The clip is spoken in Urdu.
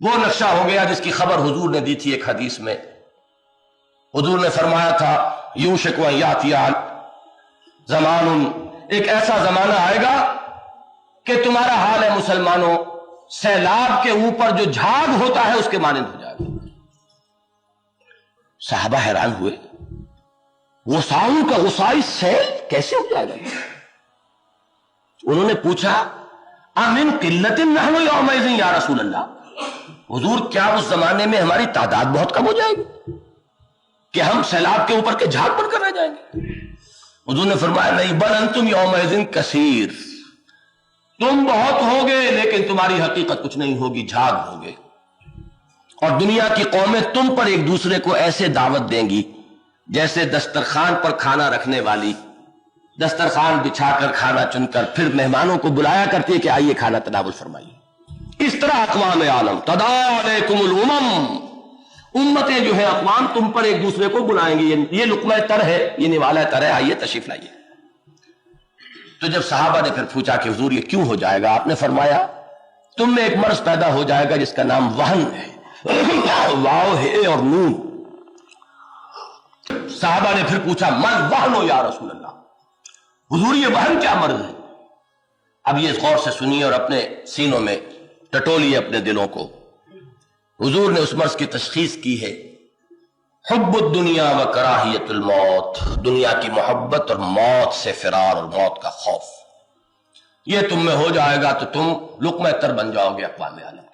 وہ نقشہ ہو گیا جس کی خبر حضور نے دی تھی ایک حدیث میں. حضور نے فرمایا تھا یوشک ان یاتی زمان، ایک ایسا زمانہ آئے گا کہ تمہارا حال ہے مسلمانوں سیلاب کے اوپر جو جھاگ ہوتا ہے اس کے مانند ہو جائے گا. صحابہ حیران ہوئے، غصاؤں کا غصائی سیل کیسے ہو جائے گا؟ انہوں نے پوچھا امن قلت نحن یومئذ یا رسول اللہ، حضور کیا اس زمانے میں ہماری تعداد بہت کم ہو جائے گی کہ ہم سیلاب کے اوپر کے جھاگ بن کر رہ جائیں گے؟ حضور نے فرمایا نہیں، بل انتم یومئذ کثیر، تم بہت ہوگے لیکن تمہاری حقیقت کچھ نہیں ہوگی، جھاگ ہوگے. اور دنیا کی قومیں تم پر ایک دوسرے کو ایسے دعوت دیں گی جیسے دسترخوان پر کھانا رکھنے والی دسترخوان بچھا کر کھانا چن کر پھر مہمانوں کو بلایا کرتی ہے کہ آئیے کھانا تناول فرمائیے. اس طرح اقوام عالم تداعی علیکم الامم، امتیں جو ہے اقوام تم پر ایک دوسرے کو بلائیں گی، یہ لقمہ تر ہے، یہ نوالہ تر ہے، آئیے تشریف لائیے. تو جب صحابہ نے پھر پوچھا کہ حضور یہ کیوں ہو جائے گا، آپ نے فرمایا تم میں ایک مرض پیدا ہو جائے گا جس کا نام وہن ہے، واو ہے اور نون. صحابہ نے پھر پوچھا من وہن یا رسول اللہ، حضور یہ وہن کیا مرض ہے؟ اب یہ غور سے سنیے اور اپنے سینوں میں ٹٹولیے اپنے دلوں کو. حضور نے اس مرض کی تشخیص کی ہے حب الدنیا و کراہیت الموت، دنیا کی محبت اور موت سے فرار اور موت کا خوف. یہ تم میں ہو جائے گا تو تم لقمہ تر بن جاؤ گے اقوام عالم.